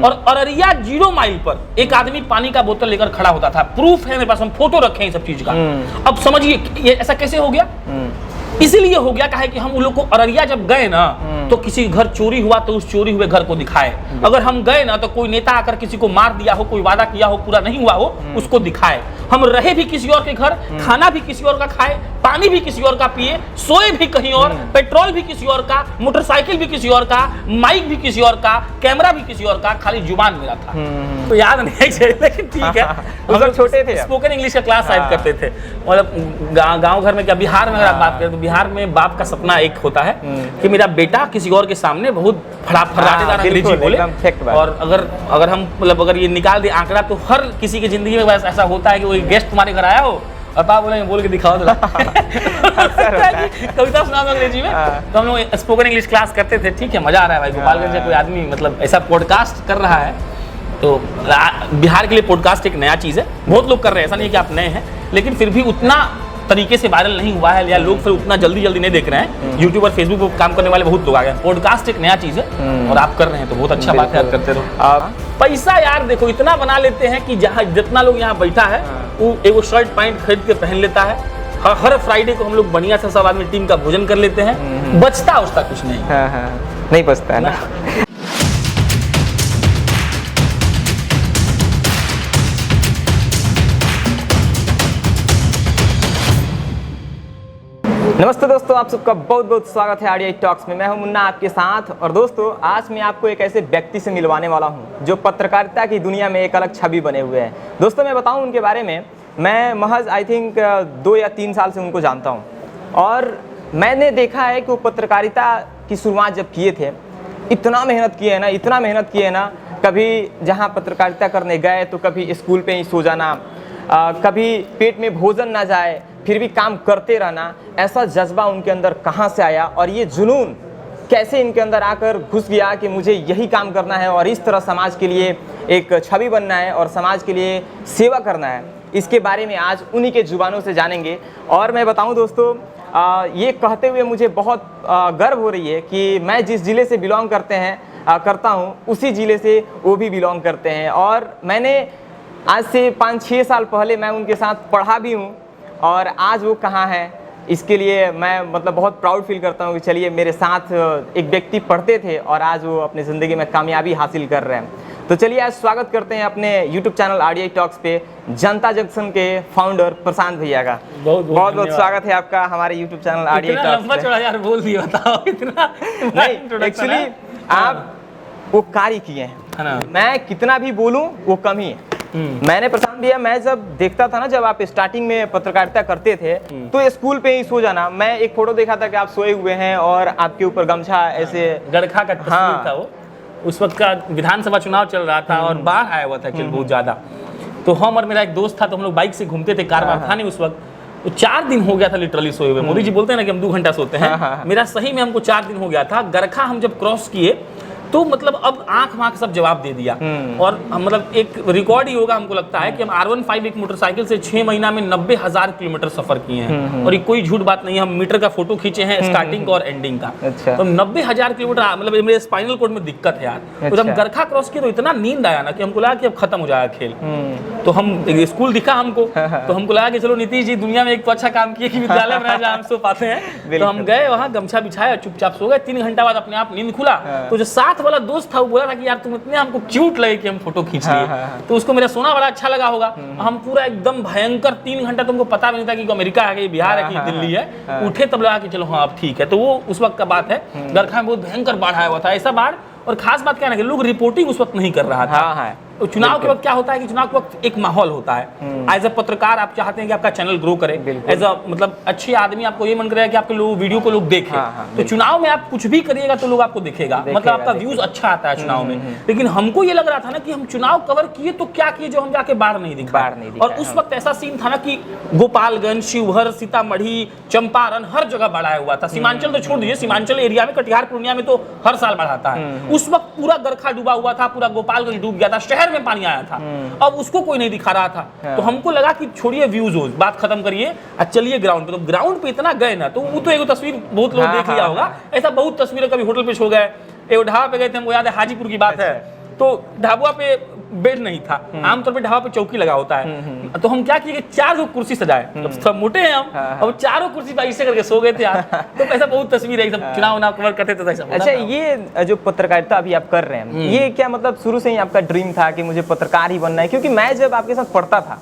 और अररिया 0 माइल पर एक आदमी पानी का बोतल लेकर खड़ा होता था। प्रूफ है मेरे पास, हम फोटो रखे हैं सब चीज का। अब समझिए ये ऐसा कैसे हो गया? इसीलिए हो गया है कि हम उन लोग को अररिया जब गए ना तो किसी घर चोरी हुआ तो उस चोरी हुए घर को दिखाए। अगर हम गए ना तो कोई नेता आकर किसी को मार दिया हो, कोई वादा किया हो पूरा नहीं हुआ हो, उसको दिखाए। हम रहे भी किसी और के घर, खाना भी किसी और का खाए, पानी भी किसी और का पिए, सोए भी कहीं और, पेट्रोल भी किसी और का, मोटरसाइकिल भी किसी और का, माइक भी किसी और का, कैमरा भी किसी और का, खाली जुबान मेरा था। तो याद नहीं है लेकिन ठीक है। हम लोग छोटे थे, स्पोकन इंग्लिश का क्लास शायद करते थे। मतलब गांव घर में क्या, बिहार में अगर आप बात करें तो बिहार में बाप का सपना एक होता है कि मेरा बेटा किसी और के सामने बहुत फराटेदार अंग्रेजी बोले। और अगर हम मतलब अगर ये निकाल दे आंकड़ा तो हर किसी की जिंदगी में ऐसा होता है कि कोई गेस्ट तुम्हारे घर आया हो और आप बोलेंगे बोल के दिखाओ तो कविता सुना दो अंग्रेजी में। तो हम लोग स्पोकन इंग्लिश क्लास करते थे। ठीक है, मजा आ रहा है भाई। गोपालगंज से कोई आदमी मतलब ऐसा पॉडकास्ट कर रहा है तो बिहार के लिए पॉडकास्ट एक नया चीज़ है। बहुत लोग कर रहे हैं, ऐसा नहीं कि आप नए हैं, लेकिन फिर भी उतना तरीके से वायरल नहीं हुआ है या लोग फिर उतना जल्दी नहीं देख रहे हैं। यूट्यूब और फेसबुक पर काम करने वाले बहुत लोग आ गए। पॉडकास्ट एक नया चीज़ है और आप कर रहे हैं तो बहुत अच्छा बात है, आप करते रहो। पैसा यार देखो इतना बना लेते हैं कि जहाँ जितना लोग यहाँ बैठा है वो एक शर्ट पैंट खरीद के पहन लेता है। हर फ्राइडे को हम लोग बढ़िया से सब आदमी टीम का भोजन कर लेते हैं। बचता उसका कुछ नहीं। नहीं बचता है ना। नमस्ते दोस्तों, आप सबका बहुत बहुत स्वागत है आरडीआई टॉक्स में। मैं हूं मुन्ना आपके साथ। और दोस्तों आज मैं आपको एक ऐसे व्यक्ति से मिलवाने वाला हूं जो पत्रकारिता की दुनिया में एक अलग छवि बने हुए हैं। दोस्तों मैं बताऊं उनके बारे में, मैं महज आई थिंक 2 या 3 साल से उनको जानता हूं और मैंने देखा है कि वो पत्रकारिता की शुरुआत जब किए थे इतना मेहनत किए ना, कभी जहाँ पत्रकारिता करने गए तो कभी स्कूल पे ही सो जाना, कभी पेट में भोजन ना जाए फिर भी काम करते रहना। ऐसा जज्बा उनके अंदर कहाँ से आया और ये जुनून कैसे इनके अंदर आकर घुस गया कि मुझे यही काम करना है और इस तरह समाज के लिए एक छवि बनना है और समाज के लिए सेवा करना है, इसके बारे में आज उन्हीं के जुबानों से जानेंगे। और मैं बताऊं दोस्तों, ये कहते हुए मुझे बहुत गर्व हो रही है कि मैं जिस ज़िले से बिलोंग करता हूँ उसी ज़िले से वो भी बिलोंग करते हैं। और मैंने आज से 5-6 साल पहले मैं उनके साथ पढ़ा भी हूँ और आज वो कहाँ हैं इसके लिए मैं मतलब बहुत प्राउड फील करता हूँ कि चलिए मेरे साथ एक व्यक्ति पढ़ते थे और आज वो अपनी ज़िंदगी में कामयाबी हासिल कर रहे हैं। तो चलिए आज स्वागत करते हैं अपने YouTube चैनल आरडीआई टॉक्स पे जनता जंक्शन के फाउंडर प्रशांत भैया का। बहुत स्वागत है आपका हमारे YouTube चैनल आरडीआई टॉक्स पे। यार बोल दिया, बताओ इतना नहीं, एक्चुअली आप वो कार्य किए हैं, मैं कितना भी बोलूँ वो कम ही है। मैंने प्रशांत भैया, मैं जब देखता था ना, जब आप स्टार्टिंग में पत्रकारिता करते थे तो स्कूल पे ही सो जाना। मैं एक फोटो देखा था कि आप सोए हुए हैं और आपके ऊपर गमछा ऐसे गड़खा का तस्वीर था वो। उस वक्त का विधानसभा चुनाव चल रहा था और बाढ़ आया हुआ था एक्चुअली बहुत ज्यादा। तो हम और मेरा एक दोस्त था तो हम लोग बाइक से घूमते थे, कारवां था नहीं उस वक्त। तो 4 दिन हो गया था लिटरली सोए हुए। मोदी जी बोलते हैं ना कि हम 2 घंटा सोते हैं, मेरा सही में हमको 4 दिन हो गया था। गरखा हम जब क्रॉस किए तो मतलब अब आंख वाँख सब जवाब दे दिया। और मतलब एक रिकॉर्ड ही होगा हमको लगता है कि हम R15 एक मोटरसाइकिल से 6 महीना में 90,000 किलोमीटर सफर किए हैं। और ये कोई झूठ बात नहीं है, हम मीटर का फोटो खींचे हैं स्टार्टिंग का और एंडिंग का। अच्छा। तो 90,000 किलोमीटर, मतलब मेरे स्पाइनल कोड में दिक्कत है यार। अच्छा। तो जब हम गरखा क्रॉस किए तो इतना नींद आया ना कि हमको लगा कि अब खत्म हो जाएगा खेल। तो हम स्कूल दिखा हमको, तो हमको लगा कि चलो नीतीश जी दुनिया में एक तो अच्छा काम किए कि विद्यालय में जहाँ हम सो पाते हैं। तो हम गए वहाँ, गमछा बिछाया, चुपचाप सो गए। 3 घंटा बाद अपने आप नींद खुला। तो जो साथ वाला दोस्त था वो बोला था कि यार तुम इतने हमको क्यूट लगे कि हम फोटो खींच लिए। तो उसको मेरा सोना बड़ा अच्छा लगा होगा। हम पूरा एकदम भयंकर 3 घंटा, तुमको पता भी नहीं था कि अमेरिका है कि बिहार है कि दिल्ली है। उठे तब लगा कि चलो हाँ अब ठीक है। तो वो उस वक्त का बात है। गरखा में बहुत भयंकर बाढ़ आया हुआ था, ऐसा बाढ़। और खास बात क्या है ना कि लोग रिपोर्टिंग उस वक्त नहीं कर रहा था। तो चुनाव के वक्त क्या होता है कि चुनाव के वक्त एक माहौल होता है। एज अ पत्रकार आप चाहते हैं कि आपका चैनल ग्रो करे, एज अ मतलब अच्छे आदमी आपको ये मन करेगा कि आपके लोग वीडियो को लोग देखें। तो चुनाव में आप कुछ भी करिएगा तो लोग आपको देखेगा, मतलब आपका व्यूज अच्छा आता है चुनाव में। लेकिन हमको ये लग रहा था ना कि हम चुनाव कवर किए तो क्या किए जो हम जाके बाढ़ नहीं दिखा। और उस वक्त ऐसा सीन था ना कि गोपालगंज, शिवहर, सीतामढ़ी, चंपारण हर जगह बाढ़ आया हुआ था। सीमांचल तो छोड़ दीजिए, सीमांचल एरिया में कटिहार पूर्णिया में तो हर साल बाढ़ आता है। उस वक्त पूरा गरखा डूबा हुआ था, पूरा गोपालगंज डूब गया था, शहर में पानी आया था। अब उसको कोई नहीं दिखा रहा था। तो हमको लगा कि छोड़िए व्यूज, बात खत्म करिए, चलिए ग्राउंड पे। तो ग्राउंड पे इतना गए ना, तो वो तो एक तस्वीर बहुत लोग देख लिया होगा। ऐसा बहुत तस्वीरें, कभी होटल पे सो गए, एक ढाबा पे गए थे, हमको याद है हाजीपुर की बात है। तो ढाबा पे बेड नहीं था, आमतौर पे ढाबा पे चौकी लगा होता है। तो हम क्या किए कि 4 गो कुर्सी सजाए, अब थोड़ा मोटे हैं हम, अब 4 कुर्सी पे ऐसे करके सो गए थे यार। तो ऐसा बहुत तस्वीर है, सब चुनाव कवर करते थे ऐसा। अच्छा, ये जो पत्रकारिता अभी आप कर रहे हैं, ये क्या मतलब शुरू से ही आपका ड्रीम था कि मुझे पत्रकार ही बनना है? क्योंकि मैं जब आपके साथ पढ़ता था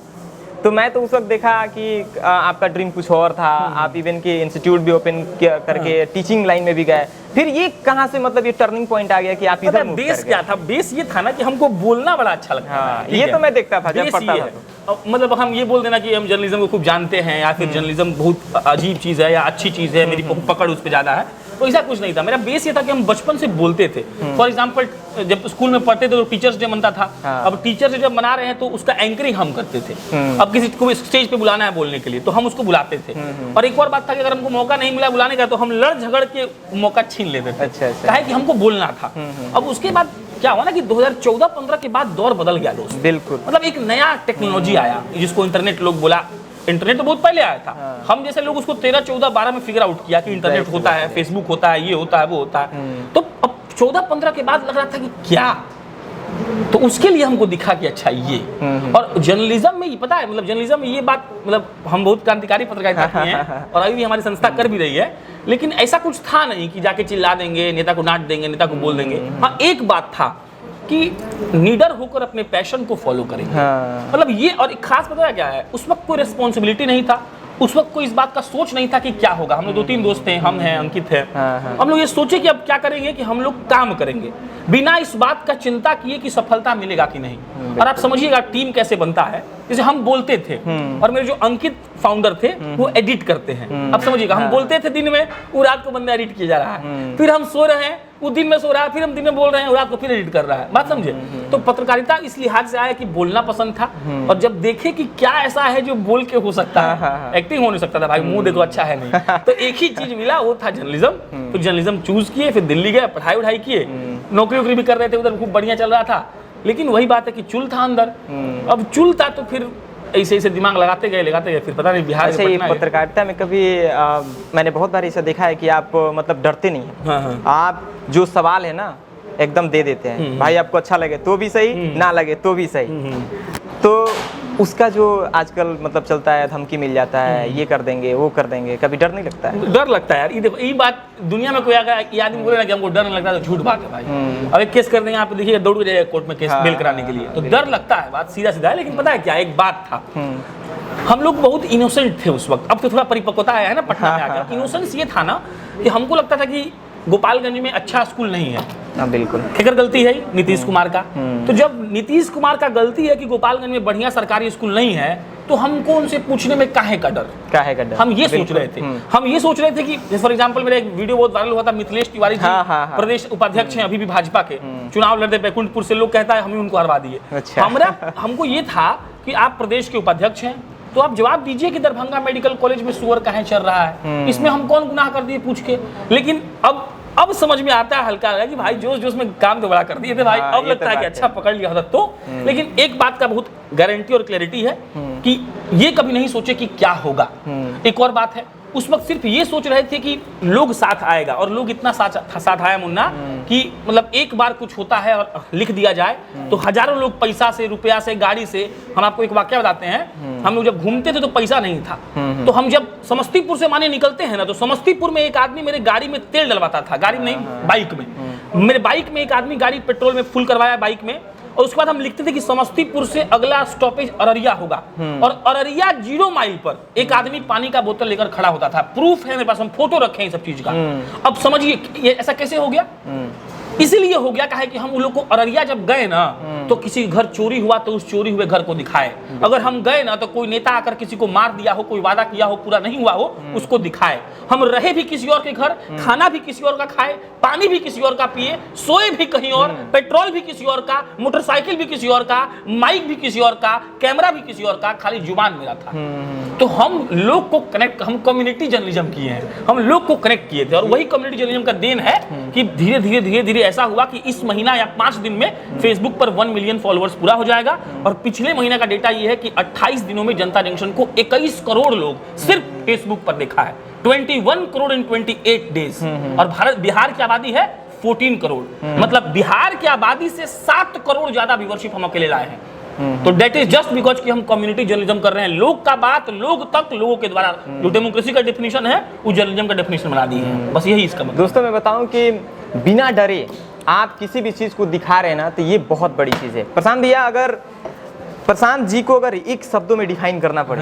तो मैं तो उस वक्त देखा कि आपका ड्रीम कुछ और था, आप इवन के इंस्टीट्यूट भी ओपन करके टीचिंग लाइन में भी गए। फिर ये कहाँ से मतलब ये टर्निंग पॉइंट आ गया कि आप इधर मूव कर गए? बेस क्या था? बेस ये था ना कि हमको बोलना बड़ा अच्छा लगता था। ये तो मैं देखता था जब पढ़ता था तो। मतलब हम ये बोल देना कि हम जर्नलिज्म को खूब जानते हैं या फिर जर्नलिज्म बहुत अजीब चीज़ है या अच्छी चीज़ है, मेरी पकड़ उस पर ज़्यादा है, तो ऐसा कुछ नहीं था। मेरा बेस ये था कि हम बचपन से बोलते थे। फॉर एग्जाम्पल जब स्कूल में पढ़ते थे तो टीचर्स डे मनता था। अब टीचर्स डे जब मना रहे हैं तो उसका एंकरिंग हम करते थे। अब किसी को स्टेज पे बुलाना है बोलने के लिए तो हम उसको बुलाते थे। और एक और बात था कि अगर हमको मौका नहीं मिला बुलाने का तो हम लड़ झगड़ के मौका छीन लेते थे। अच्छा। कहा कि हमको बोलना था। अब उसके बाद क्या हुआ ना कि 2014-15 के बाद दौर बदल गया दोस्त। बिल्कुल, मतलब एक नया टेक्नोलॉजी आया जिसको इंटरनेट लोग बोला। इंटरनेट तो बहुत पहले आया था, हम जैसे लोग उसको 13, 14, 12 में फिगर आउट किया कि इंटरनेट होता है, फेसबुक होता है, ये होता है, वो होता है। तो अब 14-15 के बाद लग रहा था कि क्या, तो उसके लिए हमको दिखा कि अच्छा ये। और जर्नलिज्म में पता है, मतलब जर्नलिज्म में ये बात, मतलब हम बहुत क्रांतिकारी पत्रकारिता किए हैं और अभी भी हमारी संस्था कर भी रही है, लेकिन ऐसा कुछ था नहीं कि जाके चिल्ला देंगे, नेता को डांट देंगे, नेता को बोल देंगे। हाँ, एक बात था कि नीडर होकर अपने पैशन को फॉलो करेंगे। मतलब ये, और एक खास पता है क्या है, उस वक्त कोई रिस्पॉन्सिबिलिटी नहीं था, उस वक्त कोई इस बात का सोच नहीं था कि क्या होगा। हम लोग 2-3 दोस्त थे, हम हैं, अंकित है। हम लोग ये सोचे कि अब क्या करेंगे कि हम लोग काम करेंगे बिना इस बात का चिंता किए कि सफलता मिलेगा कि नहीं। और आप समझिएगा टीम कैसे बनता है। जैसे हम बोलते थे और मेरे जो अंकित फाउंडर थे वो एडिट करते हैं। अब समझिएगा, हम बोलते थे दिन में, वो रात को बंदा एडिट किया जा रहा है, फिर हम सो रहे हैं, वो दिन में सो रहा है, फिर हम दिन में बोल रहे हैं, रात को फिर एडिट कर रहा है। बात समझे? तो पत्रकारिता इस लिहाज से आया कि बोलना पसंद था, और जब देखे कि क्या ऐसा है जो बोल के हो सकता है, एक्टिंग हो नहीं सकता था भाई, मुंह देखो अच्छा है नहीं, तो एक ही चीज मिला, वो था जर्नलिज्म। तो जर्नलिज्म चूज किए, फिर दिल्ली गए, पढ़ाई उढ़ाई किए, नौकरी वोकरी भी कर रहे थे उधर, खूब बढ़िया चल रहा था। लेकिन वही बात है कि चुल था अंदर। अब चुल था तो फिर ऐसे ऐसे दिमाग लगाते गए, फिर पता नहीं बिहार से पत्रकारिता में कभी मैंने बहुत बार ऐसा देखा है कि आप मतलब डरते नहीं हैं। आप जो सवाल है ना एकदम दे देते हैं, भाई आपको अच्छा लगे तो भी सही, ना लगे तो भी सही। तो उसका जो आजकल मतलब चलता है, धमकी मिल जाता है, ये कर देंगे, वो कर देंगे, कभी डर नहीं लगता है? डर लगता है यार। ये देखो, ये बात दुनिया में कोई अगर ये आदमी बोले ना कि हमको डर नहीं लगता तो झूठ बात है भाई। अब एक केस कर देंगे, आप देखिए दौड़ जाएगा कोर्ट में केस बेल कराने के लिए, तो डर लगता है, बात सीधा सीधा है। लेकिन पता है क्या, एक बात था, हम लोग बहुत इनोसेंट थे उस वक्त। अब तो थोड़ा परिपक्वता आया है ना पटना में आकर। इनोसेंस ये था ना कि हमको लगता था कि गोपालगंज में अच्छा स्कूल नहीं है। बिल्कुल, केकर गलती है नीतीश कुमार का। तो जब नीतीश कुमार का गलती है कि गोपालगंज में बढ़िया सरकारी स्कूल नहीं है, तो हमको उनसे पूछने में काहे का डर, हम ये सोच रहे थे। हम ये सोच रहे थे कि फॉर एग्जांपल मेरा एक वीडियो बहुत वायरल हुआ था, मिथिलेश तिवारी जी प्रदेश उपाध्यक्ष हैं अभी भी भाजपा के, चुनाव लड़ते बैकुंठपुर से, लोग कहता है हम ही उनको हरवा दिए। हमको ये था कि आप प्रदेश के उपाध्यक्ष हैं तो आप जवाब दीजिए कि दरभंगा मेडिकल कॉलेज में सुअर काहे चल रहा है, इसमें हम कौन गुनाह कर दिए पूछ के। लेकिन अब समझ में आता है हल्का कि भाई जोश जोश में काम तो बड़ा कर दिए थे भाई। अब लगता है कि अच्छा पकड़ लिया होता तो। लेकिन एक बात का बहुत गारंटी और क्लैरिटी है कि ये कभी नहीं सोचे कि क्या होगा। एक और बात है, उस वक्त सिर्फ ये सोच रहे थे कि लोग साथ आएगा, और लोग इतना साथ आया मुन्ना कि मतलब एक बार कुछ होता है और लिख दिया जाए तो हजारों लोग पैसा से, रुपया से, गाड़ी से। हम आपको एक वाकया बताते हैं, हम लोग जब घूमते थे तो पैसा नहीं था, तो हम जब समस्तीपुर से माने निकलते हैं ना, तो समस्तीपुर में एक आदमी मेरे गाड़ी में तेल डलवाता था, गाड़ी में नहीं बाइक में। मेरे बाइक में एक आदमी गाड़ी पेट्रोल में फुल करवाया बाइक में, और उसके बाद हम लिखते थे कि समस्तीपुर से अगला स्टॉपेज अररिया होगा, और अररिया 0 माइल पर एक आदमी पानी का बोतल लेकर खड़ा होता था। प्रूफ है मेरे पास, हम फोटो रखे हैं सब चीज का। अब समझिए ये ऐसा कैसे हो गया। इसीलिए हो गया कि हम उन लोग को अररिया जब गए ना तो किसी घर चोरी हुआ तो उस चोरी हुए घर को दिखाए। अगर हम गए ना तो कोई नेता आकर किसी को मार दिया हो, कोई वादा किया हो पूरा नहीं हुआ हो, उसको दिखाए। हम रहे भी किसी और के घर, खाना भी किसी और का खाए, पानी भी किसी और का पिए, सोए भी कहीं और, पेट्रोल भी किसी और का, मोटरसाइकिल भी किसी और का, माइक भी किसी और का, कैमरा भी किसी और का, खाली जुबान मेरा था। तो हम लोग को कनेक्ट, हम कम्युनिटी जर्नलिज्म किए हैं, हम लोग को कनेक्ट किए थे। और वही कम्युनिटी जर्नलिज्म का देन है कि धीरे धीरे ऐसा हुआ कि इस महीना या 5 दिन में फेसबुक पर 1 मिलियन फॉलोअर्स पूरा हो जाएगा। और पिछले महीने का डेटा ये है कि 28 दिनों में जनता जंक्शन को 21 करोड़ लोग सिर्फ फेसबुक पर देखा है। 21 करोड़ इन 28 डेज। और बिहार की आबादी है 14 करोड़, मतलब बिहार की आबादी से 7 करोड़ ज्यादा व्यूअरशिप हम अकेले लाए हैं। तो डेट इज जस्ट बिकॉज कि हम कम्युनिटी जर्नलिज्म कर रहे हैं, लोग का बात लोग तक, लोगों के द्वारा, जो डेमोक्रेसी का डेफिनेशन है वो जर्नलिज्म का डेफिनेशन बना दी है। बस यही इसका मतलब। दोस्तों मैं बताऊं कि बिना डरे आप किसी भी चीज़ को दिखा रहे हैं ना, तो ये बहुत बड़ी चीज़ है। प्रशांत भैया, अगर प्रशांत जी को अगर एक शब्दों में डिफाइन करना पड़े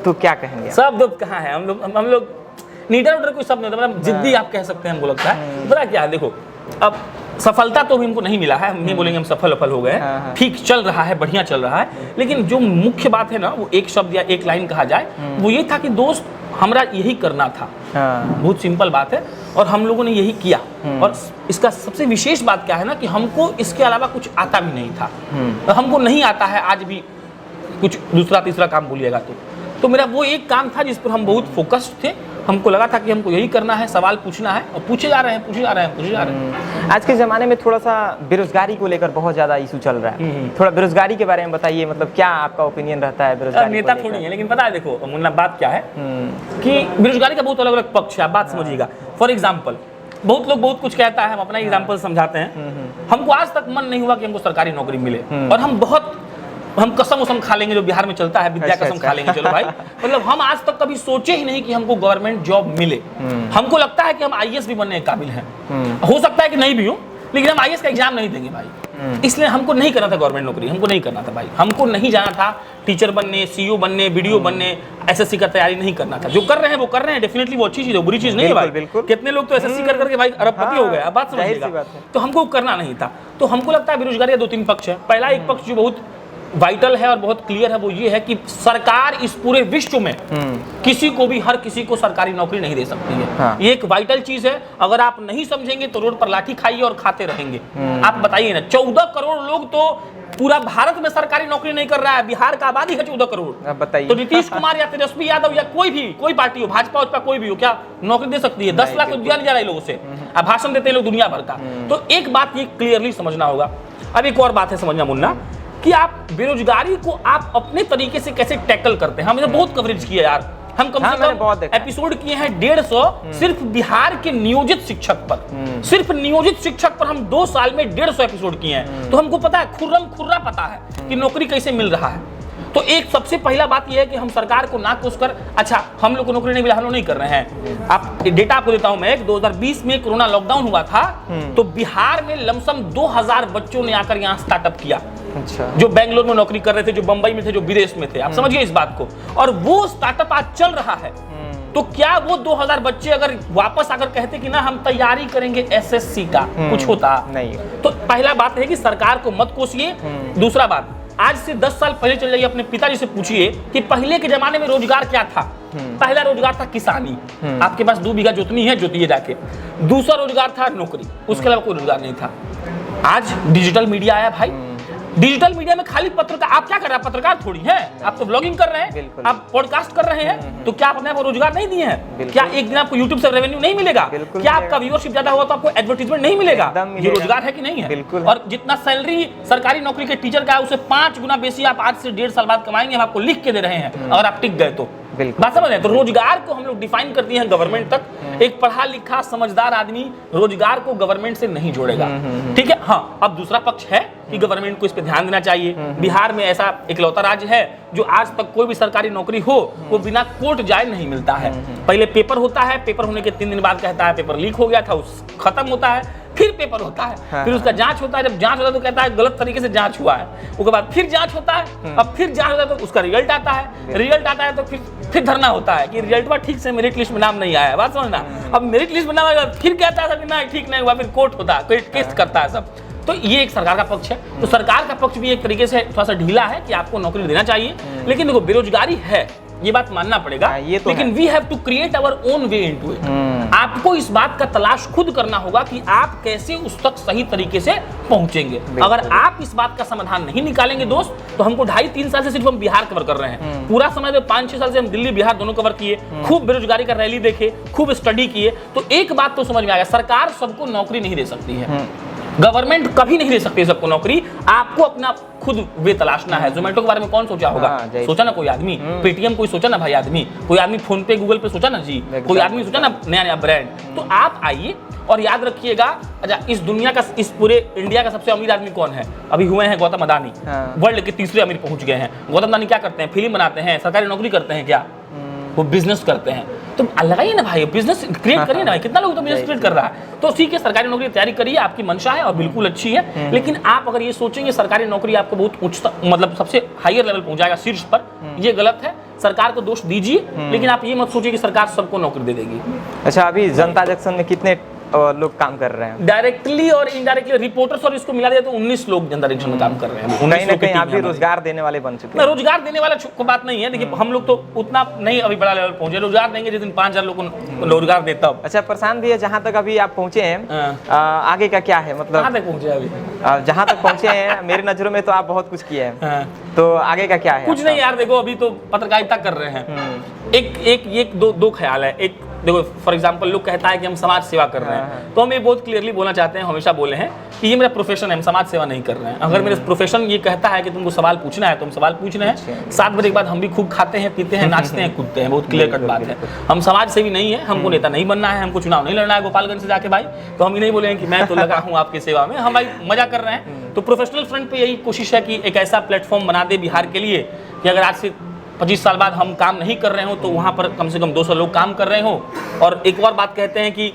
तो क्या कहेंगे? शब्द कहाँ है, हम लोग नीडर उडर कोई शब्द नहीं होता, मतलब जिद्दी आप कह सकते हैं, हमको लगता है। पता क्या है, देखो अब सफलता तो हमको नहीं मिला है, हम नहीं बोलेंगे हम सफल हो गए हैं, ठीक चल रहा है, बढ़िया चल रहा है, लेकिन जो मुख्य बात है ना, वो एक शब्द या एक लाइन कहा जाए, वो ये था कि दोस्त हमरा यही करना था। बहुत सिंपल बात है, और हम लोगों ने यही किया। और इसका सबसे विशेष बात क्या है ना, कि हमको इसके अलावा कुछ आता भी नहीं था। हमको नहीं आता है आज भी कुछ दूसरा तीसरा काम बोलिएगा तो मेरा वो एक काम था जिस पर हम बहुत फोकस्ड थे। हमको लगा था कि हमको यही करना है, सवाल पूछना है, और पूछे जा रहे हैं। आज के ज़माने में थोड़ा सा बेरोजगारी को लेकर बहुत ज़्यादा इशू चल रहा है, थोड़ा बेरोजगारी के बारे में बताइए, मतलब क्या आपका ओपिनियन रहता है बेरोजगारी? नेता थोड़ी है, लेकिन पता है, देखो मुन्ना, बात क्या है कि बेरोजगारी का बहुत अलग अलग पक्ष है, आप बात समझिएगा। फॉर एग्जाम्पल, बहुत लोग बहुत कुछ कहता है, हम अपना एग्जाम्पल समझाते हैं। हमको आज तक मन नहीं हुआ कि हमको सरकारी नौकरी मिले, और हम कसम उसम खा लेंगे, जो बिहार में चलता है, विद्या कसम खा लेंगे, चलो भाई, मतलब हम आज तक कभी सोचे ही नहीं कि हमको गवर्नमेंट जॉब मिले। हमको लगता है कि हम आईएएस भी बनने के काबिल हैं, हो सकता है कि नहीं भी हो, लेकिन हम आईएएस का एग्जाम नहीं देंगे भाई। इसलिए हमको नहीं करना था गवर्नमेंट नौकरी, हमको नहीं करना था भाई, हमको नहीं जाना था टीचर बनने, सीईओ बनने, बीडीओ बनने, एसएससी का तैयारी नहीं करना था। जो कर रहे हैं वो कर रहे हैं, डेफिनेटली वो अच्छी चीज है, बुरी चीज नहीं है भाई। कितने लोग तो एसएससी कर करके भाई अरबपति हो गए, अब बात समझिएगा। तो हमको करना नहीं था। तो हमको लगता है बेरोजगारी का 2-3 पक्ष है। पहला एक पक्ष जो बहुत वाइटल है और बहुत क्लियर है, वो ये है कि सरकार इस पूरे विश्व में किसी को भी, हर किसी को सरकारी नौकरी नहीं दे सकती है। ये एक वाइटल चीज है, अगर आप नहीं समझेंगे तो रोड पर लाठी खाइए और खाते रहेंगे। आप बताइए ना, 14 करोड़ लोग तो पूरा भारत में सरकारी नौकरी नहीं कर रहा है, बिहार का आबादी है 14 करोड़। बताइए, तो नीतीश कुमार या तेजस्वी यादव या कोई पार्टी हो, भाजपा कोई भी हो, क्या नौकरी दे सकती है? 10 लाख तो दिया नहीं जा रहा है लोगों से, अब भाषण देते हैं लोग दुनिया भर का। तो एक बात ये क्लियरली समझना होगा। अब एक और बात है समझना मुन्ना, कि आप बेरोजगारी को आप अपने तरीके से कैसे टैकल करते हैं। हमने बहुत कवरेज किया यार, हम कम से कम एपिसोड किए हैं 150 सिर्फ बिहार के नियोजित शिक्षक पर। सिर्फ नियोजित शिक्षक पर हम 2 साल में 150 एपिसोड किए हैं। तो हमको पता है, खुर्रा पता है कि नौकरी कैसे मिल रहा है। तो एक सबसे पहला बात यह है कि हम सरकार को ना कोस कर, अच्छा हम लोग को नौकरी नहीं मिला, हम लोग नहीं कर रहे हैं। आप डेटा आपको देता हूं मैं, 2020 में कोरोना लॉकडाउन हुआ था, तो बिहार में लमसम 2000 बच्चों ने आकर यहाँ स्टार्टअप किया। अच्छा। जो बेंगलोर में नौकरी कर रहे थे, जो बंबई में थे, जो विदेश में थे, आप समझिए इस बात को। और वो स्टार्टअप आज चल रहा है। तो क्या वो 2000 बच्चे अगर वापस आकर कहते कि ना हम तैयारी करेंगे एसएससी का, कुछ होता नहीं? तो पहला बात है कि सरकार को मत कोसिए। दूसरा बात, आज से 10 साल पहले चले जाइए, अपने पिताजी से पूछिए कि पहले के जमाने में रोजगार क्या था। पहला रोजगार था किसानी, आपके पास 2 बीघा जोतनी है, जोतिए जाके। दूसरा रोजगार था नौकरी, उसके अलावा कोई रोजगार नहीं था। आज डिजिटल मीडिया आया भाई, डिजिटल मीडिया में खाली पत्रकार, आप क्या कर रहे हैं? पत्रकार थोड़ी है, आप तो ब्लॉगिंग कर रहे हैं, आप पॉडकास्ट कर रहे हैं, तो क्या आप अपने रोजगार नहीं दिए हैं? क्या एक दिन आपको यूट्यूब से रेवेन्यू नहीं मिलेगा? क्या आपका व्यूअरशिप ज्यादा हुआ तो आपको एडवर्टाइजमेंट नहीं मिलेगा? ये रोजगार है कि नहीं है? और जितना सैलरी सरकारी नौकरी के टीचर का है, उससे 5 गुना बेसी आप आज से 1.5 साल बाद कमाएंगे। हम आपको लिख के दे रहे हैं, अगर आप टिक गए तो। बात समझ रहे हैं? तो रोजगार को हम लोग डिफाइन कर दिए हैं गवर्नमेंट तक। एक पढ़ा लिखा समझदार आदमी रोजगार को गवर्नमेंट से नहीं जोड़ेगा, ठीक है। हाँ, अब दूसरा पक्ष है कि गवर्नमेंट को इस पे ध्यान देना चाहिए। बिहार में ऐसा इकलौता राज्य है जो आज तक कोई भी सरकारी नौकरी हो वो बिना कोर्ट जाए नहीं मिलता है। पहले पेपर होता है, पेपर होने के 3 दिन बाद कहता है पेपर लीक हो गया था, खत्म होता है। फिर पेपर होता है, फिर उसका जांच होता है। जब जांच होता है तो कहता है गलत तरीके से जांच हुआ है। उसके बाद फिर जांच होता है, अब फिर जांच होता है तो उसका रिजल्ट आता है। रिजल्ट आता है तो फिर धरना होता है कि रिजल्ट में ठीक से मेरिट लिस्ट में नाम नहीं आया है। बात समझना, अब मेरिट लिस्ट में नाम आएगा, फिर कहता है कि नहीं ठीक नहीं हुआ, फिर कोर्ट होता है, कोई केस करता है सब। तो ये एक सरकार का पक्ष है। तो सरकार का पक्ष भी एक तरीके से थोड़ा सा ढीला है कि आपको नौकरी देना चाहिए। लेकिन देखो, बेरोजगारी है, ये बात मानना पड़ेगा, तो लेकिन we have to create our own way into it. आपको इस बात का तलाश खुद करना होगा कि आप कैसे उस तक सही तरीके से पहुंचेंगे। अगर आप इस बात का समाधान नहीं निकालेंगे दोस्त, तो हमको 2.5-3 साल से सिर्फ हम बिहार कवर कर रहे हैं। पूरा समय में 5-6 साल से हम दिल्ली बिहार दोनों कवर किए, खूब बेरोजगारी का रैली देखे, खूब स्टडी किए। तो एक बात तो समझ में आ गया, सरकार सबको नौकरी नहीं दे सकती है, गवर्नमेंट कभी नहीं दे सकती सबको नौकरी। आपको अपना खुद वे तलाशना है। जोमेटो के बारे में कौन सोचा होगा? सोचा ना कोई आदमी। पेटीएम कोई सोचा ना भाई आदमी, कोई आदमी फोन पे गूगल पे सोचा ना जी, कोई आदमी सोचा ना नया नया ब्रांड। तो आप आइए और याद रखिएगा, अच्छा इस दुनिया का, इस पूरे इंडिया का सबसे अमीर आदमी कौन है? अभी हुए हैं गौतम अदानी, वर्ल्ड के तीसरे अमीर पहुंच गए हैं। गौतम अदानी क्या करते हैं? फिल्म बनाते हैं, सरकारी नौकरी करते हैं क्या? वो बिजनेस करते हैं। तो लगाइए ना भाई, बिजनेस क्रिएट करिए ना भाई, कितना लोग तो बिजनेस क्रिएट कर रहा है। तो ठीक है, सरकारी नौकरी की तैयारी करिए, आपकी मंशा है और बिल्कुल अच्छी है, लेकिन आप अगर ये सोचेंगे सरकारी नौकरी आपको बहुत उच्च, मतलब सबसे हाईयर लेवल पहुंचाएगा, शीर्ष पर, ये गलत है। सरकार को दोष दीजिए, लेकिन आप ये मत सोचिए कि सरकार सबको नौकरी दे देगी। अच्छा, अभी जनता जंक्शन में कितने लोग काम कर रहे हैं? डायरेक्टली और इनडायरेक्टली रिपोर्टर्स और इसको मिला दिया तो 19 लोग जनता जंक्शन में काम कर रहे हैं। कहीं ना कहीं आप भी रोजगार देने वाले बन चुके हैं। रोजगार देने वाला को बात नहीं है, देखिए हम लोग तो उतना नहीं अभी बड़ा लेवल पहुंचे। रोजगार देंगे जिस दिन 5000 लोगों को रोजगार देता हूँ। अच्छा प्रशांत भैया, जहाँ तक अभी आप पहुंचे हैं, आगे का क्या है? मतलब कहाँ तक पहुंचे अभी? जहाँ तक पहुंचे हैं मेरी नजरों में तो आप बहुत कुछ किए हैं, तो आगे का क्या है? कुछ नहीं यार, देखो अभी तो पत्रकारिता कर रहे हैं। एक दो ख्याल है। एक देखो, फॉर एग्जांपल लोग कहता है कि हम समाज सेवा कर रहे हैं, तो हम ये बहुत क्लियरली बोलना चाहते हैं, हमेशा बोले हैं कि ये मेरा प्रोफेशन है, हम समाज सेवा नहीं कर रहे हैं। अगर मेरा प्रोफेशन ये कहता है कि तुमको सवाल पूछना है तो हम सवाल पूछ रहे हैं। 7 बजे के बाद हम भी खूब खाते हैं, पीते हैं, नाचते हैं, कूदते हैं, बहुत क्लियर कट बात है। हम समाज सेवी नहीं है, हमको नेता नहीं बनना है, हमको चुनाव नहीं लड़ना है गोपालगंज से जाके भाई, तो हम ये नहीं बोलेंगे कि मैं तो लगा हूँ आपकी सेवा में, हम भाई मजा कर रहे हैं। तो प्रोफेशनल फ्रंट पे यही कोशिश है कि एक ऐसा प्लेटफॉर्म बना दे बिहार के लिए कि अगर आज से 25 साल बाद हम काम नहीं कर रहे हो तो वहाँ पर कम से कम 200 लोग काम कर रहे हो। और एक और बात कहते हैं कि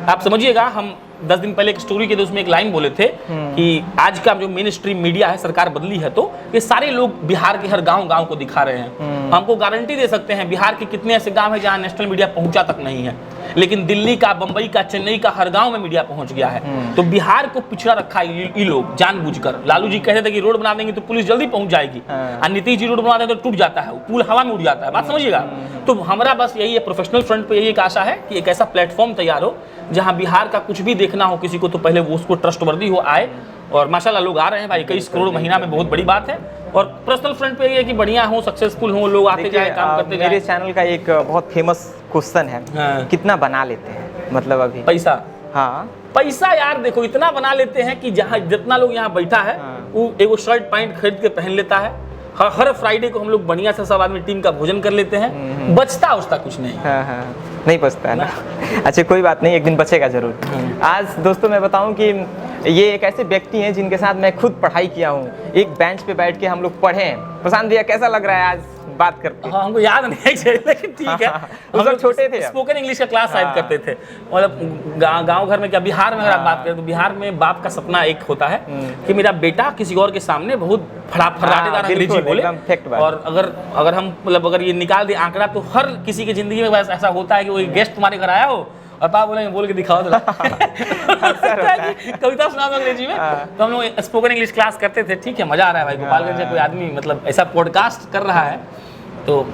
आप समझिएगा, हम 10 दिन पहले एक स्टोरी के उसमें एक लाइन बोले थे कि आज का जो मेन स्ट्रीम मीडिया है, सरकार बदली है तो ये सारे लोग बिहार के हर गांव को दिखा रहे हैं। हमको गारंटी दे सकते हैं बिहार के कितने ऐसे गांव हैं जहां नेशनल मीडिया पहुंचा तक नहीं है, लेकिन दिल्ली का, बंबई का, चेन्नई का हर गांव में मीडिया पहुंच गया है। तो बिहार को पिछड़ा रखा ये लोग जानबूझकर। लालू जी कहते थे कि रोड बना देंगे तो पुलिस जल्दी पहुंच जाएगी, और नीतीश जी रोड बना देंगे तो टूट जाता है, पुल हवा में उड़ जाता है। बात समझिएगा। तो हमारा बस यही है, प्रोफेशनल फ्रंट पे यही एक आशा है कि एक ऐसा प्लेटफॉर्म तैयार हो जहां बिहार का कुछ भी देखना हो किसी को तो पहले वो उसको ट्रस्टवर्दी हो आए। और माशाल्लाह लोग आ रहे हैं भाई, 21 करोड़ महीना में बहुत बड़ी बात है। और पर्सनल फ्रंट पे ये है कि बढ़िया हो, सक्सेसफुल हो, लोग आते जाए, काम करते जाए। मेरे चैनल का एक बहुत फेमस क्वेश्चन है, कितना बना लेते हैं मतलब अभी पैसा? हाँ, पैसा यार देखो इतना बना लेते हैं कि जहाँ जितना लोग यहाँ बैठा है वो एगो शर्ट पैंट खरीद के पहन लेता है। हर फ्राइडे को हम लोग बढ़िया से सब आदमी टीम का भोजन कर लेते हैं, बचता उसका कुछ नहीं। हाँ, नहीं बचता है ना। अच्छा कोई बात नहीं, एक दिन बचेगा जरूर। आज दोस्तों मैं बताऊं कि ये एक ऐसे व्यक्ति हैं जिनके साथ मैं खुद पढ़ाई किया हूँ, एक बेंच पे बैठ के हम लोग पढ़े हैं। प्रशांत भैया कैसा लग रहा है आज बात करके? हाँ, हमको याद नहीं है लेकिन ठीक है। हम लोग छोटे थे, स्पोकन इंग्लिश का क्लास शायद करते थे। मतलब गांव घर में क्या, बिहार में अगर आप बात करें तो बिहार में बाप का सपना एक होता है कि मेरा बेटा किसी और के सामने बहुत फराटेदार अंग्रेजी बोले। और अगर हम मतलब अगर ये निकाल दे आंकड़ा तो हर किसी की जिंदगी में ऐसा होता है कि कोई गेस्ट तुम्हारे घर आया हो और पापा बोलेंगे बोल के दिखाओ जरा कविता सुना दो अंग्रेजी में। तो हम लोग स्पोकन इंग्लिश क्लास करते थे। ठीक है, मजा आ रहा है भाई। गोपालगंज से कोई आदमी मतलब ऐसा पॉडकास्ट कर रहा है, तो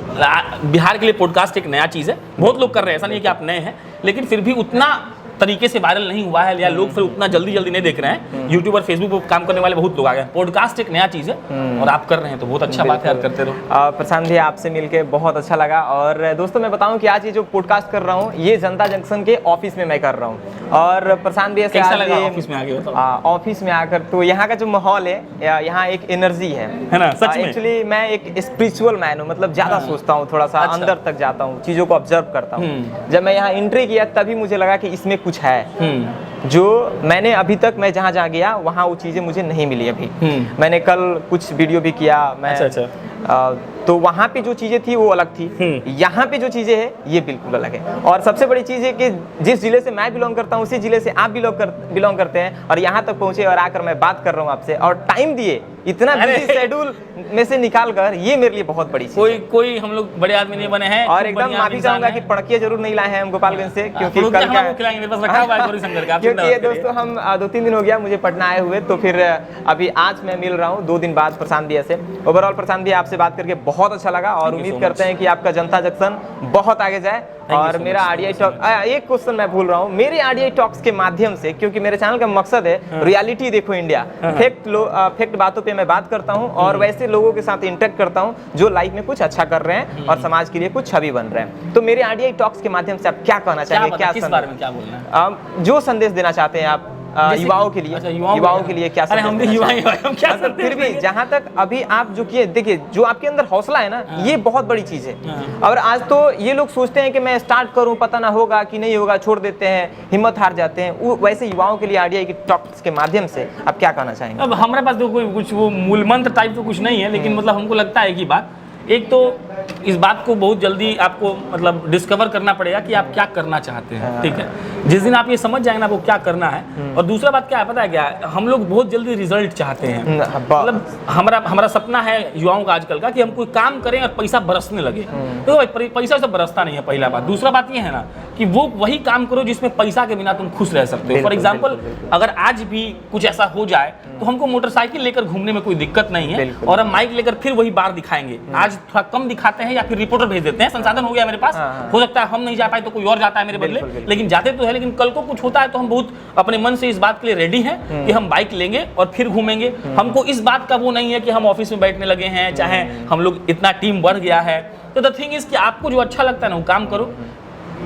बिहार के लिए पॉडकास्ट एक नया चीज़ है। बहुत लोग कर रहे हैं, ऐसा नहीं है कि आप नए हैं, लेकिन फिर भी उतना तरीके से वायरल नहीं हुआ है, या लोग फिर उतना जल्दी नहीं देख रहे हैं। यूट्यूब और फेसबुक पर काम करने वाले बहुत लोग आ गए। पॉडकास्ट एक नया चीज़ है और आप कर रहे हैं तो बहुत अच्छा बात है यार, करते रहो। प्रशांत भैया आपसे मिलके बहुत अच्छा लगा। और दोस्तों मैं बताऊं कि आज ये जो पॉडकास्ट कर रहा हूँ ये जनता जंक्शन के ऑफिस में मैं कर रहा हूँ। और प्रशांत भैया से ऑफिस में आ गए, ऑफिस में आकर तो यहाँ का जो माहौल है, यहाँ एक एनर्जी है ना सच में। एक्चुअली मैं एक स्पिरिचुअल मैन हूँ, मतलब ज्यादा सोचता हूँ, थोड़ा सा अंदर तक जाता हूँ, चीजों को ऑब्जर्व करता हूँ। जब मैं यहाँ एंट्री किया तभी मुझे लगा कि इसमें कुछ है जो मैंने अभी तक मैं जहाँ गया वहाँ वो चीज़ें मुझे नहीं मिली अभी। मैंने कल कुछ वीडियो भी किया मैं। अच्छा। तो वहाँ पे जो चीज़ें थी वो अलग थी, यहाँ पे जो चीज़ें हैं ये बिल्कुल अलग है। और सबसे बड़ी चीज़ है कि जिस जिले से मैं बिलोंग करता हूँ उसी जिले से आप बिलोंग करते हैं और यहाँ तक पहुँचे और आकर मैं बात कर रहा हूँ आपसे और टाइम दिए इतना बिजी शेड्यूल में से निकाल कर, ये मेरे लिए बहुत बड़ी चीज़ है। कोई हम लोग बड़े आदमी नहीं बने हैं। और एकदम माफी चाहूंगा कि पड़किया जरूर नहीं लाए हैं हम गोपालगंज से, क्योंकि क्योंकि दोस्तों हम 2-3 दिन हो गया मुझे पटना आए हुए, तो फिर अभी आज मैं मिल रहा हूँ 2 दिन बाद प्रशांत भैया से। ओवरऑल प्रशांत भैया आपसे बात करके बहुत अच्छा लगा और उम्मीद करते हैं कि आपका जनता जंक्शन बहुत आगे जाए। और मेरा आरडीआई टॉक, एक क्वेश्चन मैं भूल रहा हूँ, मेरे आरडीआई टॉक्स के माध्यम से, क्योंकि मेरे चैनल का मकसद है रियलिटी देखो इंडिया, फैक्ट बातों पे मैं बात करता हूँ और वैसे लोगों के साथ इंटरेक्ट करता हूँ जो लाइफ में कुछ अच्छा कर रहे हैं और समाज के लिए कुछ छवि बन रहे हैं। तो मेरे आरडीआई टॉक्स के माध्यम से आप क्या कहना चाहेंगे, क्या किस बारे में क्या बोलना है, जो संदेश देना चाहते हैं आप युवाओं के लिए, अच्छा, युवाओं के लिए क्या अरे हम भी संदेश युवा देना ही हैं, हम क्या मतलब फिर भी संदेश जहाँ तक अभी आप जो किए, देखिए जो आपके अंदर हौसला है ना, ये बहुत बड़ी चीज है। और आज तो ये लोग सोचते हैं कि मैं स्टार्ट करूं, पता ना होगा कि नहीं होगा, छोड़ देते हैं, हिम्मत हार जाते हैं। वैसे युवाओं के लिए आरडीआई की टॉक्स के माध्यम से आप क्या कहना चाहेंगे? अब हमारे पास तो कोई कुछ वो मूल मंत्र टाइप तो कुछ नहीं है, लेकिन मतलब हमको लगता है कि बात एक तो इस बात को बहुत जल्दी आपको मतलब डिस्कवर करना पड़ेगा कि आप क्या करना चाहते हैं, ठीक है। जिस दिन आप ये समझ जाएंगे ना आपको क्या करना है। और दूसरा बात क्या है पता है क्या, हम लोग बहुत जल्दी रिजल्ट चाहते हैं। मतलब हमारा सपना है युवाओं का आजकल का कि हम कोई काम करें और पैसा बरसने लगे। तो भाई पैसा से बरसता नहीं है, पहला बात। दूसरा बात ये है ना कि वो वही काम करो जिसमें पैसा के बिना तुम खुश रह सकते हो। फॉर एग्जाम्पल अगर आज भी कुछ ऐसा हो जाए तो हमको मोटरसाइकिल लेकर घूमने में कोई दिक्कत नहीं है, और हम माइक लेकर फिर वही बार दिखाएंगे। आज थोड़ा कम दिखाते हैं या फिर रिपोर्टर भेज देते हैं, संसाधन हो गया मेरे पास, हो सकता है हम नहीं जा पाए तो कोई और जाता है मेरे बदले, लेकिन जाते तो है। लेकिन कल को कुछ होता है तो हम बहुत अपने मन से इस बात के लिए रेडी हैं कि हम बाइक लेंगे और फिर घूमेंगे। हमको इस बात का वो नहीं है कि हम ऑफिस में बैठने लगे हैं, चाहे हम लोग इतना टीम बढ़ गया है। तो द थिंग इज कि आपको जो अच्छा लगता है ना वो काम करो।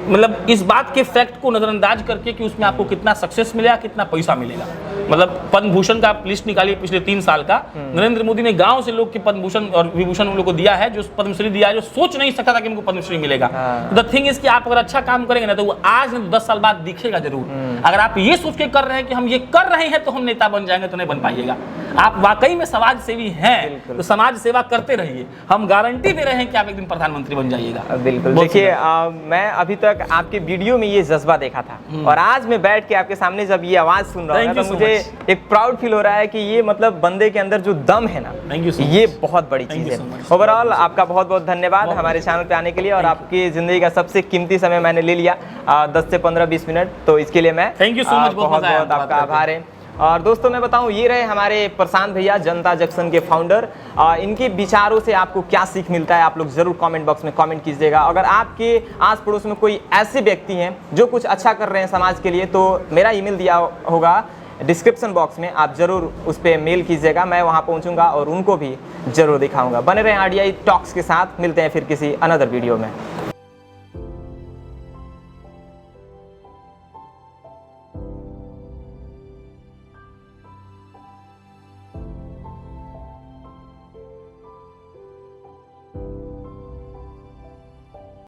मतलब इस बात के फैक्ट को नजरअंदाज करके कि उसमें आपको कितना सक्सेस मिलेगा, कितना पैसा मिलेगा। मतलब पद्म भूषण का लिस्ट निकालिए पिछले 3 साल का, नरेंद्र मोदी ने गांव से लोग के पद्म भूषण और विभूषण उन लोग को दिया है, जो पद्मश्री दिया है, जो सोच नहीं सकता था कि उनको पद्मश्री मिलेगा। द थिंग इज कि आप अगर अच्छा काम करेंगे ना तो वो आज 10 साल बाद दिखेगा जरूर। अगर आप ये सोच के कर रहे हैं कि हम ये कर रहे हैं तो हम नेता बन जाएंगे, तो नहीं बन पाइएगा। आप वाकई में समाज सेवी हैं तो समाज सेवा करते रहिए, हम गारंटी दे रहे हैं कि आप एक दिन प्रधानमंत्री बन जाइएगा। बिल्कुल। देखिए मैं अभी तक आपके वीडियो में ये जज्बा देखा था, और आज मैं बैठ के आपके सामने जब ये आवाज सुन रहा हूँ तो मुझे एक प्राउड फील हो रहा है कि ये मतलब बंदे के अंदर जो दम है ना, ये बहुत बड़ी चीज है। ओवरऑल आपका बहुत बहुत धन्यवाद हमारे चैनल पे आने के लिए, और आपकी जिंदगी का सबसे कीमती समय मैंने ले लिया 10 से 15-20 मिनट, तो इसके लिए मैं थैंक यू सो मच, बहुत बहुत आपका आभार है। और दोस्तों मैं बताऊं, ये रहे हमारे प्रशांत भैया, जनता जंक्शन के फाउंडर। इनके विचारों से आपको क्या सीख मिलता है आप लोग जरूर कमेंट बॉक्स में कमेंट कीजिएगा। अगर आपके आस पड़ोस में कोई ऐसे व्यक्ति हैं जो कुछ अच्छा कर रहे हैं समाज के लिए, तो मेरा ईमेल दिया होगा डिस्क्रिप्शन बॉक्स में, आप जरूर उस पर मेल कीजिएगा, मैं वहां पहुंचूंगा और उनको भी जरूर दिखाऊंगा। बने रहें आरडीआई टॉक्स के साथ, मिलते हैं फिर किसी अनदर वीडियो में।